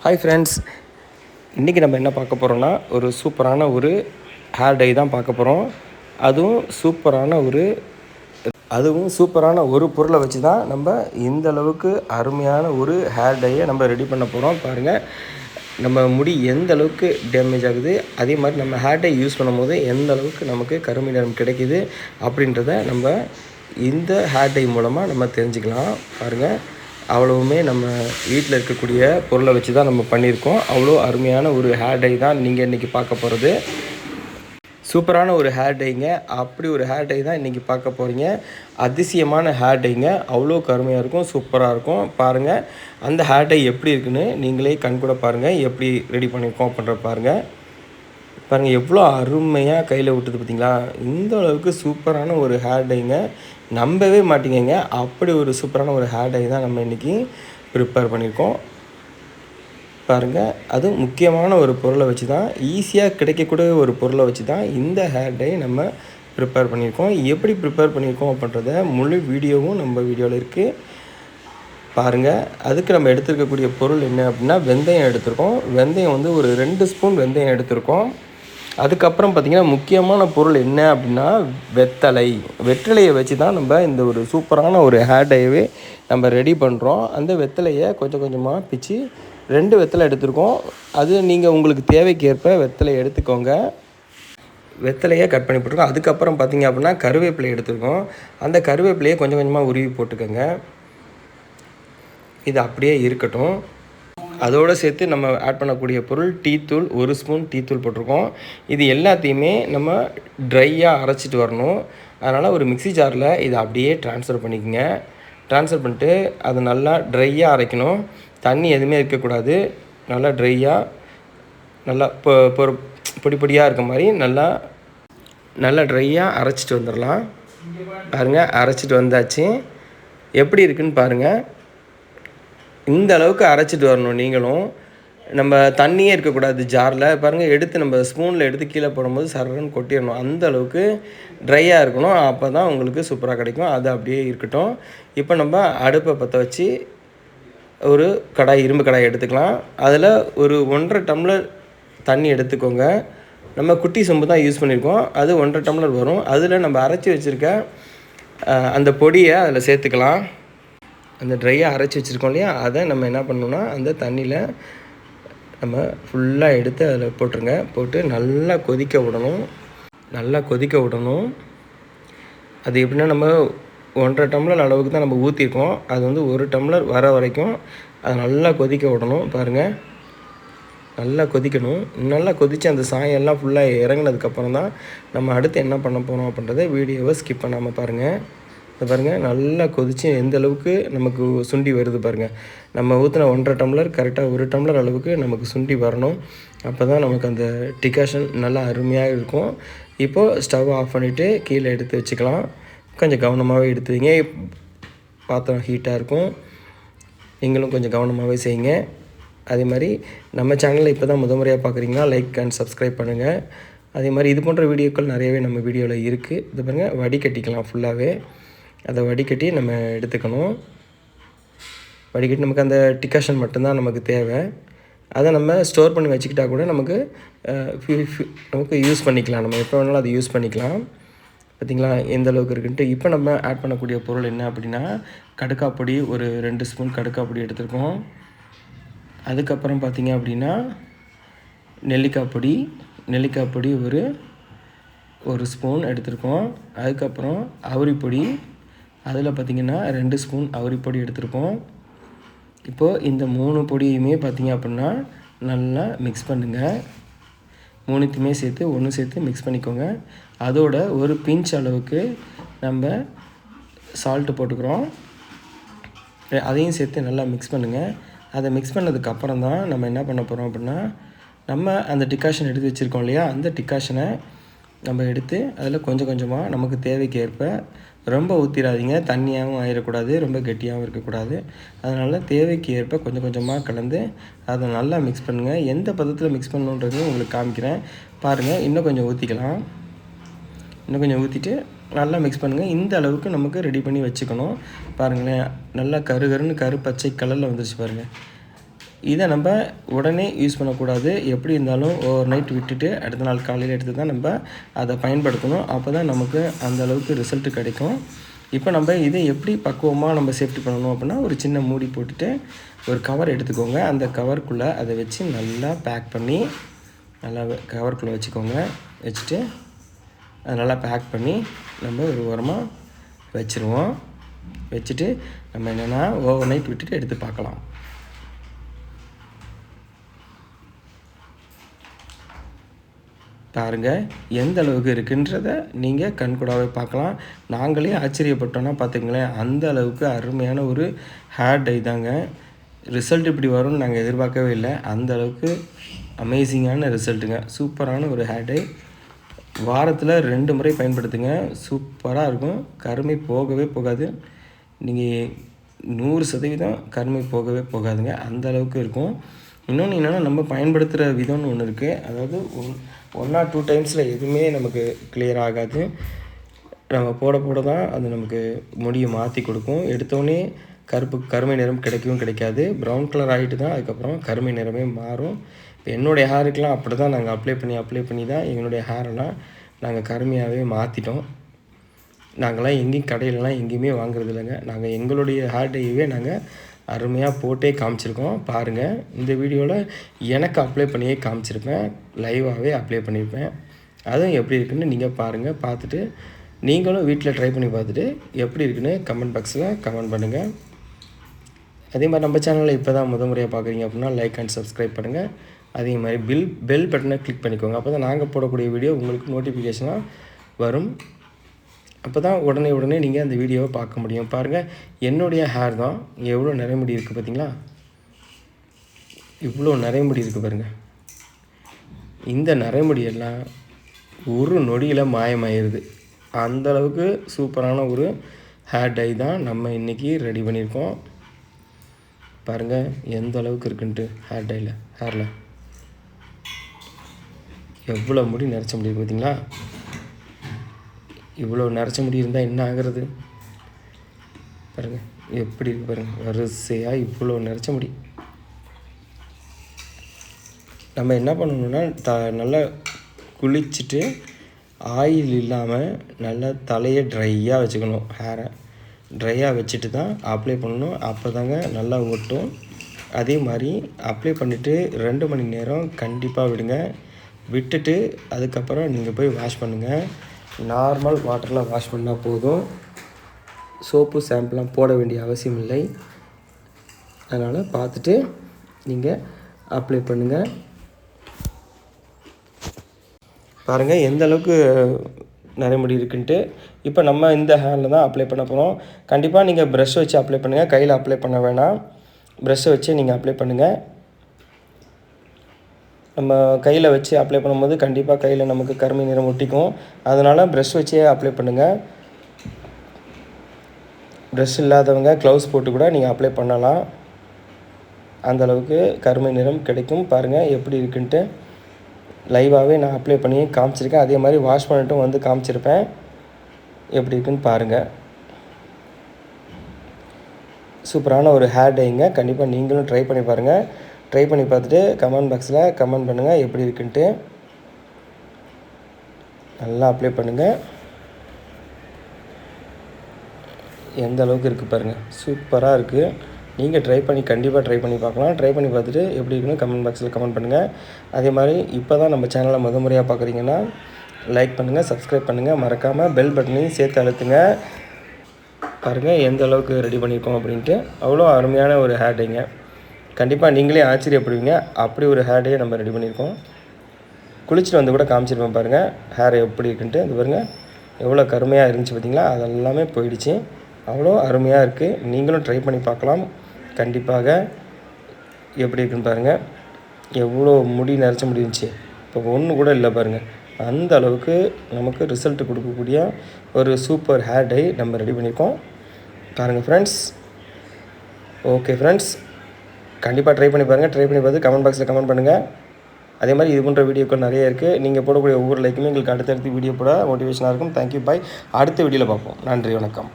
Hi friends, இன்றைக்கி நம்ம என்ன பார்க்க போகிறோன்னா ஒரு சூப்பரான ஒரு ஹேர் டை தான் பார்க்க போகிறோம். அதுவும் சூப்பரான ஒரு பொருளை வச்சு தான் நம்ம இந்த அளவுக்கு அருமையான ஒரு ஹேர் டையை நம்ம ரெடி பண்ண போகிறோம். பாருங்கள், நம்ம முடி எந்த அளவுக்கு டேமேஜ் ஆகுது, அதே மாதிரி நம்ம ஹேர் டை யூஸ் பண்ணும்போது எந்த அளவுக்கு நமக்கு கருமை நிறம் கிடைக்கிது அப்படின்றத நம்ம இந்த ஹேர் டை மூலமாக நம்ம தெரிஞ்சுக்கலாம். பாருங்கள், அவ்வளவுமே நம்ம வீட்டில் இருக்கக்கூடிய பொருளை வச்சு தான் நம்ம பண்ணியிருக்கோம். அவ்வளோ அருமையான ஒரு ஹேர் டை தான் நீங்கள் இன்றைக்கி பார்க்க போகிறது. சூப்பரான ஒரு ஹேர் டைங்க. அப்படி ஒரு ஹேர் டை தான் இன்றைக்கி பார்க்க போகிறீங்க. அதிசயமான ஹேர் டைங்க. அவ்வளோ கருமையாக இருக்கும், சூப்பராக இருக்கும். பாருங்கள், அந்த ஹேர் டை எப்படி இருக்குன்னு நீங்களே கண்கூட பாருங்கள். எப்படி ரெடி பண்ணியிருக்கோம் அப்படின்ற பாருங்கள். எவ்வளோ அருமையாக கையில் விட்டுது பார்த்தீங்களா? இந்த அளவுக்கு சூப்பரான ஒரு ஹேர் டைங்க. நம்பவே மாட்டீங்க. அப்படி ஒரு சூப்பரான ஒரு ஹேர் டை தான் நம்ம இன்றைக்கி ப்ரிப்பேர் பண்ணியிருக்கோம். பாருங்கள், அதுவும் முக்கியமான ஒரு பொருளை வச்சு தான், ஈஸியாக கிடைக்கக்கூடிய ஒரு பொருளை வச்சு தான் இந்த ஹேர் டை நம்ம ப்ரிப்பேர் பண்ணியிருக்கோம். எப்படி ப்ரிப்பேர் பண்ணியிருக்கோம் அப்படின்றத முழு வீடியோவும் நம்ம வீடியோவில் இருக்குது. பாருங்கள், அதுக்கு நம்ம எடுத்துருக்கக்கூடிய பொருள் என்ன அப்படின்னா, வெந்தயம் எடுத்திருக்கோம். வெந்தயம் வந்து ஒரு 2 ஸ்பூன் வெந்தயம் எடுத்திருக்கோம். அதுக்கப்புறம் பார்த்திங்கன்னா முக்கியமான பொருள் என்ன அப்படின்னா வெற்றிலையை வச்சு தான் நம்ம இந்த ஒரு சூப்பரான ஒரு ஹேர் டையவே நம்ம ரெடி பண்ணுறோம். அந்த வெத்தலையை கொஞ்சம் கொஞ்சமாக பிச்சு 2 வெத்தலை எடுத்துருக்கோம். அது நீங்கள் உங்களுக்கு தேவைக்கு ஏற்ப வெத்தலையை எடுத்துக்கோங்க. வெத்தலையை கட் பண்ணி போட்டுருக்கோம். அதுக்கப்புறம் பார்த்திங்க அப்படின்னா கருவேப்பிலை எடுத்துருக்கோம். அந்த கருவேப்பிலையை கொஞ்சம் கொஞ்சமாக உருவி போட்டுக்கோங்க. இது அப்படியே இருக்கட்டும். அதோடு சேர்த்து நம்ம ஆட் பண்ணக்கூடிய பொருள் டீத்தூள், 1 ஸ்பூன் டீத்தூள் போட்டிருக்கோம். இது எல்லாத்தையுமே நம்ம ட்ரையாக அரைச்சிட்டு வரணும். அதனால் ஒரு மிக்ஸி ஜாரில் இதை அப்படியே ட்ரான்ஸ்ஃபர் பண்ணிக்கோங்க. ட்ரான்ஸ்ஃபர் பண்ணிட்டு அதை நல்லா ட்ரையாக அரைக்கணும். தண்ணி எதுவுமே இருக்கக்கூடாது. நல்லா ட்ரையாக, நல்லா பொடி பொடியாக இருக்க மாதிரி நல்லா ட்ரையாக அரைச்சிட்டு வந்துடலாம். பாருங்கள், அரைச்சிட்டு வந்தாச்சு. எப்படி இருக்குதுன்னு பாருங்கள். இந்த அளவுக்கு அரைச்சிட்டு வரணும். நீங்களும் நம்ம தண்ணியே இருக்கக்கூடாது ஜாரில். பாருங்கள், எடுத்து நம்ம ஸ்பூனில் எடுத்து கீழே போடும்போது சரன்னு கொட்டிடணும். அந்த அளவுக்கு ட்ரையாக இருக்கணும். அப்போ தான் உங்களுக்கு சூப்பராக கிடைக்கும். அது அப்படியே இருக்கட்டும். இப்போ நம்ம அடுப்பை பற்ற வச்சு ஒரு இரும்பு கடாய் எடுத்துக்கலாம். அதில் ஒரு 1.5 டம்ளர் தண்ணி எடுத்துக்கோங்க. நம்ம குட்டி சொம்பு தான் யூஸ் பண்ணியிருக்கோம். அது 1.5 டம்ளர் வரும். அதில் நம்ம அரைச்சி வச்சுருக்க அந்த பொடியை அதில் சேர்த்துக்கலாம். அந்த ட்ரையாக அரைச்சி வச்சுருக்கோம் இல்லையா, அதை நம்ம என்ன பண்ணணுன்னா அந்த தண்ணியில் நம்ம ஃபுல்லாக எடுத்து அதில் போட்டுருங்க. போட்டு நல்லா கொதிக்க விடணும். அது எப்படின்னா, நம்ம 1.5 டம்ளர் அளவுக்கு தான் நம்ம ஊற்றிருக்கோம். அது வந்து 1 டம்ளர் வர வரைக்கும் அதை நல்லா கொதிக்க விடணும். பாருங்கள், நல்லா கொதிக்கணும். நல்லா கொதித்து அந்த சாயம்லாம் ஃபுல்லாக இறங்கினதுக்கப்புறம் தான் நம்ம அடுத்து என்ன பண்ண போகிறோம் அப்படின்றத வீடியோவை ஸ்கிப் பண்ணாமல் பாருங்கள். பாருங்கள், நல்லா கொதித்து எந்த அளவுக்கு நமக்கு சுண்டி வருது பாருங்கள். நம்ம ஊற்றின 1.5 டம்ளர் கரெக்டாக 1 டம்ளர் அளவுக்கு நமக்கு சுண்டி வரணும். அப்போ தான் நமக்கு அந்த டிகாஷன் நல்லா அருமையாக இருக்கும். இப்போது ஸ்டவ் ஆஃப் பண்ணிவிட்டு கீழே எடுத்து வச்சுக்கலாம். கொஞ்சம் கவனமாகவே எடுத்து வைங்க. பாத்திரம் ஹீட்டாக இருக்கும். நீங்களும் கொஞ்சம் கவனமாகவே செய்யுங்க. அதே மாதிரி நம்ம சேனலில் இப்போ தான் முறையாக பார்க்குறீங்கன்னா லைக் அண்ட் சப்ஸ்கிரைப் பண்ணுங்கள். அதே மாதிரி இது போன்ற வீடியோக்கள் நிறையவே நம்ம வீடியோவில் இருக்குது. இது பாருங்கள், வடிகட்டிக்கலாம். ஃபுல்லாகவே அதை வடிகட்டி நம்ம எடுத்துக்கணும். வடிகட்டி நமக்கு அந்த டிகாஷன் மட்டும்தான் நமக்கு தேவை. அதை நம்ம ஸ்டோர் பண்ணி வச்சுக்கிட்டால் கூட நமக்கு யூஸ் பண்ணிக்கலாம். நம்ம எப்போ வேணாலும் அதை யூஸ் பண்ணிக்கலாம். பார்த்திங்களா எந்த அளவுக்கு இருக்குன்ட்டு. இப்போ நம்ம ஆட் பண்ணக்கூடிய பொருள் என்ன அப்படின்னா, கடுக்காய் பொடி ஒரு 2 ஸ்பூன் கடுக்காய் பொடி எடுத்துருக்கோம். அதுக்கப்புறம் பார்த்திங்க அப்படின்னா நெல்லிக்காய் பொடி ஒரு ஸ்பூன் எடுத்துருக்கோம். அதுக்கப்புறம் அவுரி பொடி, அதில் பார்த்திங்கன்னா 2 ஸ்பூன் அவுரி பொடி எடுத்துருக்கோம். இப்போது இந்த 3 பொடியுமே பார்த்திங்க அப்படின்னா நல்லா மிக்ஸ் பண்ணுங்கள். 3த்தையுமே சேர்த்து மிக்ஸ் பண்ணிக்கோங்க. அதோட ஒரு பிஞ்ச் அளவுக்கு நம்ம சால்ட்டு போட்டுக்கிறோம். அதையும் சேர்த்து நல்லா மிக்ஸ் பண்ணுங்கள். அதை மிக்ஸ் பண்ணதுக்கப்புறம் தான் நம்ம என்ன பண்ண போகிறோம் அப்படின்னா, நம்ம அந்த டிகாஷன் எடுத்து வச்சுருக்கோம் இல்லையா, அந்த டிகாஷனை நம்ம எடுத்து அதில் கொஞ்சம் கொஞ்சமாக நமக்கு தேவைக்கு ஏற்ப, ரொம்ப ஊற்றிடாதீங்க, தண்ணியாகவும் ஆகிடக்கூடாது, ரொம்ப கெட்டியாகவும் இருக்கக்கூடாது. அதனால் தேவைக்கு ஏற்ப கொஞ்சம் கொஞ்சமாக கலந்து அதை நல்லா மிக்ஸ் பண்ணுங்கள். எந்த பதத்தில் மிக்ஸ் பண்ணணுன்றது உங்களுக்கு காமிக்கிறேன் பாருங்கள். இன்னும் கொஞ்சம் ஊற்றிட்டு நல்லா மிக்ஸ் பண்ணுங்கள். இந்த அளவுக்கு நமக்கு ரெடி பண்ணி வச்சுக்கணும். பாருங்களேன், நல்லா கருன்னு பச்சை கலரில் வந்துருச்சு பாருங்கள். இதை நம்ம உடனே யூஸ் பண்ணக்கூடாது. எப்படி இருந்தாலும் ஓவர் நைட் விட்டுட்டு அடுத்த நாள் காலையில் எடுத்து தான் நம்ம அதை பயன்படுத்தணும். அப்போ தான் நமக்கு அந்தளவுக்கு ரிசல்ட்டு கிடைக்கும். இப்போ நம்ம இதை எப்படி பக்குவமாக நம்ம சேஃப்டி பண்ணணும் அப்படின்னா, ஒரு சின்ன மூடி போட்டுட்டு ஒரு கவர் எடுத்துக்கோங்க. அந்த கவருக்குள்ளே அதை வச்சு நல்லா பேக் பண்ணி நல்லா கவருக்குள்ளே வச்சுக்கோங்க. வச்சுட்டு அதை நல்லா பேக் பண்ணி நம்ம ஒரு ஓரமாக வச்சுருவோம். வச்சுட்டு நம்ம என்னென்னா ஓவர் நைட் விட்டுட்டு எடுத்து பார்க்கலாம். பாருங்கள் எந்த அளவுக்கு இருக்குன்றத நீங்கள் கண்கூடாவே பார்க்கலாம். நாங்களே ஆச்சரியப்பட்டோன்னா பார்த்துங்களேன், அந்த அளவுக்கு அருமையான ஒரு ஹேர் டை தாங்க. ரிசல்ட் இப்படி வரும்னு நாங்கள் எதிர்பார்க்கவே இல்லை. அந்த அளவுக்கு அமேசிங்கான ரிசல்ட்டுங்க. சூப்பரான ஒரு ஹேர் டை. வாரத்தில் 2 முறை பயன்படுத்துங்க. சூப்பராக இருக்கும். கருமை போகவே போகாது. நீங்கள் 100% கருமை போகவே போகாதுங்க. அந்த அளவுக்கு இருக்கும். இன்னொன்று என்னென்னா, நம்ம பயன்படுத்துகிற விதம்னு ஒன்று இருக்குது. அதாவது 1 or 2 டைம்ஸில் எதுவுமே நமக்கு கிளியர் ஆகாது. நம்ம போட தான் அது நமக்கு முடியை மாற்றி கொடுக்கும். எடுத்தோடனே கருமை நிறம் கிடைக்கவும் கிடைக்காது. ப்ரௌன் கலர் ஆகிட்டு தான் அதுக்கப்புறம் கருமை நிறமே மாறும். இப்போ என்னுடைய ஹேருக்கெலாம் அப்படி தான் நாங்கள் அப்ளை பண்ணி தான் எங்களுடைய ஹேரெல்லாம் நாங்கள் கருமையாகவே மாற்றிட்டோம். நாங்கள்லாம் எங்கேயும் கடையிலலாம் எங்கேயுமே வாங்குறது இல்லைங்க. நாங்கள் எங்களுடைய ஹேர் டையவே நாங்கள் அருமையாக போட்டே காமிச்சிருக்கோம். பாருங்கள், இந்த வீடியோவில் எனக்கு அப்ளை பண்ணியே காமிச்சிருப்பேன். லைவாகவே அப்ளை பண்ணியிருப்பேன். அதுவும் எப்படி இருக்குன்னு நீங்கள் பாருங்கள். பார்த்துட்டு நீங்களும் வீட்டில் ட்ரை பண்ணி பார்த்துட்டு எப்படி இருக்குன்னு கமெண்ட் பாக்ஸில் கமெண்ட் பண்ணுங்கள். அதே மாதிரி நம்ம சேனலில் இப்போ தான் முறையாக பார்க்குறீங்க அப்படின்னா லைக் அண்ட் சப்ஸ்கிரைப் பண்ணுங்கள். அதே மாதிரி பெல் பட்டனை கிளிக் பண்ணிக்கோங்க. அப்போ தான் நாங்கள் போடக்கூடிய வீடியோ உங்களுக்கு நோட்டிஃபிகேஷனாக வரும். அப்போ தான் உடனே நீங்கள் அந்த வீடியோவை பார்க்க முடியும். பாருங்கள், என்னுடைய ஹேர் தான் எவ்வளோ நிறைமுடி இருக்குது பார்த்தீங்களா? இவ்வளோ நிறைமுடி இருக்குது பாருங்கள். இந்த நரைமுடியெல்லாம் ஒரு நொடியில் மாயமாயிருது. அந்தளவுக்கு சூப்பரான ஒரு ஹேர் டை தான் நம்ம இன்றைக்கி ரெடி பண்ணியிருக்கோம். பாருங்கள் எந்த அளவுக்கு இருக்குன்ட்டு ஹேரில் எவ்வளோ முடி நரைச்ச முடி பார்த்தீங்களா? இவ்வளோ நரைச்ச முடி இருந்தால் என்ன ஆகிறது பாருங்கள், எப்படி இருக்கு பாருங்கள். வரிசையாக இவ்வளோ நரைச்ச முடி. நம்ம என்ன பண்ணணுன்னா நல்லா குளிச்சுட்டு ஆயில் இல்லாமல் நல்லா தலையை ட்ரையாக வச்சுக்கணும். ஹேரை ட்ரையாக வச்சுட்டு தான் அப்ளை பண்ணணும். அப்போ தாங்க நல்லா ஒட்டும். அதே மாதிரி அப்ளை பண்ணிவிட்டு 2 மணி நேரம் கண்டிப்பாக விடுங்க. விட்டுட்டு அதுக்கப்புறம் நீங்கள் போய் வாஷ் பண்ணுங்கள். நார்மல் வாட்டரில் வாஷ் பண்ணால் போதும். சோப்பு ஷாம்புலாம் போட வேண்டிய அவசியம் இல்லை. அதனால் பார்த்துட்டு நீங்கள் அப்ளை பண்ணுங்கள். பாருங்கள் எந்த அளவுக்கு நிறைய முடி இருக்குன்ட்டு. இப்போ நம்ம இந்த ஹேரில் தான் அப்ளை பண்ண போகிறோம். கண்டிப்பாக நீங்கள் ப்ரஷ் வச்சு அப்ளை பண்ணுங்கள். கையில் அப்ளை பண்ண வேணாம். ப்ரஷ்ஷை வச்சு நீங்கள் அப்ளை பண்ணுங்கள். நம்ம கையில் வச்சு அப்ளை பண்ணும்போது கண்டிப்பாக கையில் நமக்கு கருமை நிறம் ஒட்டிக்கும். அதனால் ப்ரஷ் வச்சே அப்ளை பண்ணுங்கள். ப்ரஷ் இல்லாதவங்க க்ளவுஸ் போட்டு கூட நீங்கள் அப்ளை பண்ணலாம். அந்தளவுக்கு கருமை நிறம் கிடைக்கும். பாருங்கள் எப்படி இருக்குன்ட்டு. லைவாகவே நான் அப்ளை பண்ணி காமிச்சிருக்கேன். அதே மாதிரி வாஷ் பண்ணிட்டும் வந்து காமிச்சிருப்பேன். எப்படி இருக்குன்னு பாருங்கள். சூப்பரான ஒரு ஹேர் டைங்க. கண்டிப்பாக நீங்களும் ட்ரை பண்ணி பாருங்கள். ட்ரை பண்ணி பார்த்துட்டு கமெண்ட் பாக்ஸில் கமெண்ட் பண்ணுங்கள் எப்படி இருக்குன்ட்டு. நல்லா அப்ளை பண்ணுங்கள். எந்த அளவுக்கு இருக்குது பாருங்கள். சூப்பராக இருக்குது. நீங்கள் கண்டிப்பாக ட்ரை பண்ணி பார்க்கலாம். ட்ரை பண்ணி பார்த்துட்டு எப்படி இருக்குன்னு கமெண்ட் பாக்ஸில் கமெண்ட் பண்ணுங்கள். அதே மாதிரி இப்போ தான் நம்ம சேனலை முறையாக பார்க்குறீங்கன்னா லைக் பண்ணுங்கள், சப்ஸ்கிரைப் பண்ணுங்கள். மறக்காமல் பெல் பட்டனையும் சேர்த்து அழுத்துங்க. பாருங்கள் எந்த அளவுக்கு ரெடி பண்ணியிருக்கோம் அப்படின்ட்டு. அவ்வளோ அருமையான ஒரு ஹேர் டைங்க. கண்டிப்பாக நீங்களே ஆச்சரியப்படுவீங்க. அப்படி ஒரு ஹேர் டையை நம்ம ரெடி பண்ணியிருக்கோம். குளிச்சுட்டு வந்து கூட காமிச்சிருப்போம் பாருங்கள் ஹேர் எப்படி இருக்குன்ட்டு. அது பாருங்கள் எவ்வளோ கருமையாக இருந்துச்சு பார்த்தீங்களா? அதெல்லாமே போயிடுச்சு. அவ்வளோ அருமையாக இருக்குது. நீங்களும் ட்ரை பண்ணி பார்க்கலாம். கண்டிப்பாக எப்படி இருக்குன்னு பாருங்கள். எவ்வளோ முடி நரைச்ச முடி இருந்துச்சு, இப்போ ஒன்று கூட இல்லை பாருங்கள். அந்த அளவுக்கு நமக்கு ரிசல்ட் கொடுக்கக்கூடிய ஒரு சூப்பர் ஹேர் டை நம்ம ரெடி பண்ணியிருக்கோம். பாருங்கள் ஃப்ரெண்ட்ஸ். ஓகே ஃப்ரெண்ட்ஸ், கண்டிப்பாக ட்ரை பண்ணி பாருங்கள். ட்ரை பண்ணி பார்த்து கமெண்ட் பாக்ஸில் கமெண்ட் பண்ணுங்கள். அதே மாதிரி இது போன்ற வீடியோக்கள் நிறைய இருக்குது. நீங்கள் போடக்கூடிய ஒவ்வொரு லைக்குமே எங்களுக்கு அடுத்தடுத்து வீடியோ போட மோட்டிவேஷனாக இருக்கும். தேங்க்யூ, பாய். அடுத்த வீடியோவில் பார்ப்போம். நன்றி, வணக்கம்.